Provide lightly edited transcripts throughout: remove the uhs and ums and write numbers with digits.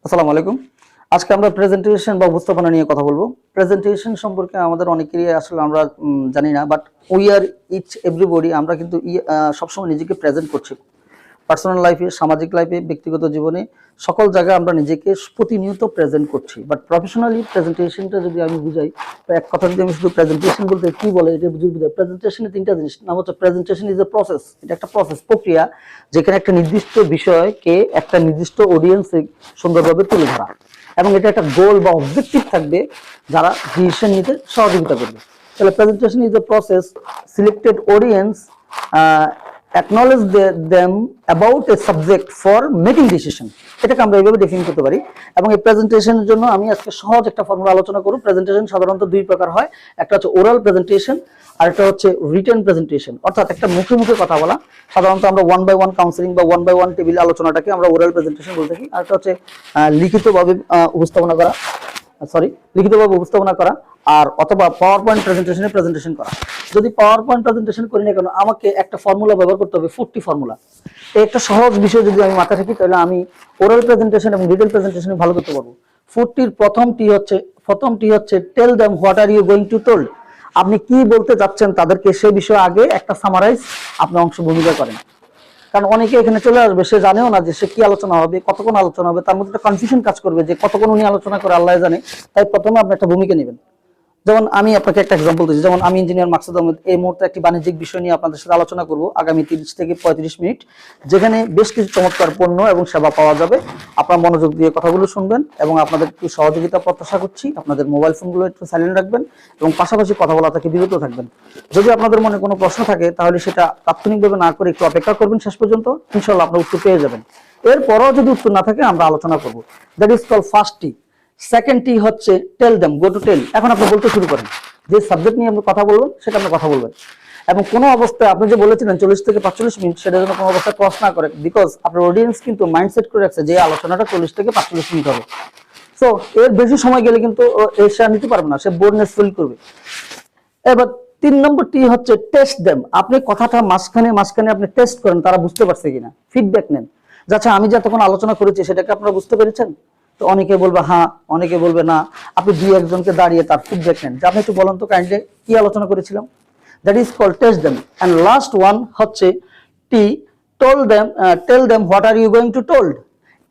আসসালামু আলাইকুম। আজকে আমরা প্রেজেন্টেশন বা উপস্থাপনা নিয়ে কথা বলবো। প্রেজেন্টেশন সম্পর্কে আমাদের অনেকেরই আসলে আমরা জানি না, but we are each everybody আমরা কিন্তু সবসময় নিজেকে প্রেজেন্ট করছি। পার্সোনাল লাইফে, সামাজিক লাইফে, ব্যক্তিগত জীবনে সকল জায়গায় আমরা নিজেকে প্রতিনিয়ত প্রেজেন্ট করছি। বাট প্রফেশনালি প্রেজেন্টেশনটা যদি আমি বুঝাই, তো এক কথা যদি আমি শুধু প্রেজেন্টেশন বলতে কি বলে এটা বুঝাই। প্রেজেন্টেশনে তিনটা জিনিস, নাম হচ্ছে প্রেজেন্টেশন ইজ এ প্রসেস। এটা একটা প্রসেস, প্রক্রিয়া, যেখানে একটা নির্দিষ্ট বিষয়কে একটা নির্দিষ্ট অডিয়েন্সে সুন্দরভাবে তুলে ধরা, এবং এটা একটা গোল বা অবজেক্টিভ থাকবে যারা ডিসিশন নিতে সহযোগিতা করবে। তাহলে presentation is a process, selected audience acknowledge them about a subject for making decision। এটাকে আমরা এইভাবে ডিফাইন করতে পারি। এবং এই প্রেজেন্টেশনের জন্য আমি আজকে সহজ একটা ফর্মুলা আলোচনা করব। প্রেজেন্টেশন সাধারণত দুই প্রকার হয়, একটা হচ্ছে ওরাল প্রেজেন্টেশন আর একটা হচ্ছে রিটেন প্রেজেন্টেশন, অর্থাৎ একটা মুখে মুখে কথা বলা। সাধারণত আমরা 1 by 1 কাউন্সেলিং বা 1 by 1 টেবিল আলোচনাটাকে আমরা ওরাল প্রেজেন্টেশন বলে থাকি। আর একটা হচ্ছে লিখিতভাবে উপস্থাপনা করা, লিখিতভাবে উপস্থাপনা করা, আর অথবা পাওয়ার পয়েন্ট প্রেজেন্টেশনে প্রেজেন্টেশন করা। যদি পাওয়ার পয়েন্ট প্রেজেন্টেশন করি না কেন, আমাকে একটা ফর্মুলা ব্যবহার করতে হবে, 40 ফর্মুলা। এই একটা সহজ বিষয় যদি আমি মাথায় রাখি, তাহলে আমি ওরাল প্রেজেন্টেশন এবং রিটেল প্রেজেন্টেশন ভালো করতে পারবো। 40-র প্রথমটি হচ্ছে tell them what are you going to told. আপনি কি বলতে যাচ্ছেন তাদেরকে সে বিষয়ে আগে একটা সামারাইজ আপনি অংশভূমিকা করেন। কারণ অনেকে এখানে চলে আসবে, সে জানেও না যে সে কি আলোচনা হবে, কতক্ষণ আলোচনা হবে, তার মধ্যে একটা কনফিউশন কাজ করবে যে কতক্ষণ উনি আলোচনা করে আল্লাহ জানে। তাই প্রথমে আপনি একটা ভূমিকা নেবেন। যেমন আমি আপনাকে একটা এক্সাম্পল দিচ্ছি, যেমন আমি ইঞ্জিনিয়ার মাকসুদ আহমেদ এই মুহূর্তে একটি বাণিজ্যিক বিষয় নিয়ে আপনাদের সাথে আলোচনা করব আগামী 30 থেকে 35 মিনিট, যেখানে বেশ কিছু চমৎকার পণ্য এবং সেবা পাওয়া যাবে। আপনারা মনোযোগ দিয়ে কথাগুলো শুনবেন এবং আপনাদের একটু সহযোগিতা প্রত্যাশা করছি। আপনাদের মোবাইল ফোনগুলো একটু সাইলেন্ট রাখবেন এবং পাশাপাশি কথা বলা থেকে বিরত থাকবেন। যদি আপনাদের মনে কোনো প্রশ্ন থাকে তাহলে সেটা তাৎক্ষণিকভাবে না করে একটু অপেক্ষা করবেন শেষ পর্যন্ত, ইনশাআল্লাহ আপনারা উত্তর পেয়ে যাবেন। এরপরও যদি উত্তর না থাকে আমরা আলোচনা করব। That is call first T. Second টি হচ্ছে tell them, go to tell. এখন আপনি বলতে শুরু করেন, যে সাবজেক্ট নিয়ে আপনি কথা বলবেন সেটা আপনি কথা বলবেন, এবং কোনো অবস্থায় আপনি যে বলেছিলেন 40 থেকে 45 মিনিট, সেটা যেন কোনো অবস্থায় ক্রস না করে, বিকজ আপনার অডিয়েন্স কিন্তু মাইন্ডসেট করে রাখছে যে আলোচনাটা 40 থেকে 45 মিনিট হবে। সো এর বেশি সময় গেলে কিন্তু সে নিতে পারবে না, সে বোরনেস ফিল করবে। এবার 3 নম্বরটি হচ্ছে টেস্ট দেম। আপনি কথাটা মাঝখানে আপনি টেস্ট করেন তারা বুঝতে পারছে কিনা, ফিডব্যাক নেন। আচ্ছা, আমি যতক্ষণ আলোচনা করেছি সেটাকে আপনারা বুঝতে পেরেছেন? তো অনেকে বলবে হ্যাঁ, অনেকে বলবে না। আপনি 2-1 জনকে দাঁড়িয়ে তার ফিডব্যাক নেন যে আপনি একটু বলেন তো কাইন্ডলি কি আলোচনা করেছিলাম। That is call test them. And last one হচ্ছে T, tell them what are you going to told.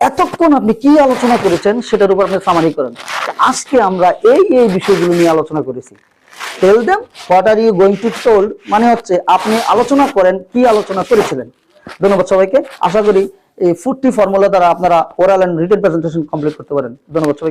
এতক্ষণ আপনি কি আলোচনা করেছেন সেটার উপর আপনি সামারি করেন। আজকে আমরা এই বিষয়গুলো নিয়ে আলোচনা করেছি। Tell them what are you going to told মানে হচ্ছে আপনি আলোচনা করেন কি আলোচনা করেছিলেন। ধন্যবাদ সবাইকে। আশা করি এই 40 ফর্মুলা দ্বারা আপনারা oral and written presentation complete করতে পারেন। ধন্যবাদ সবাইকে।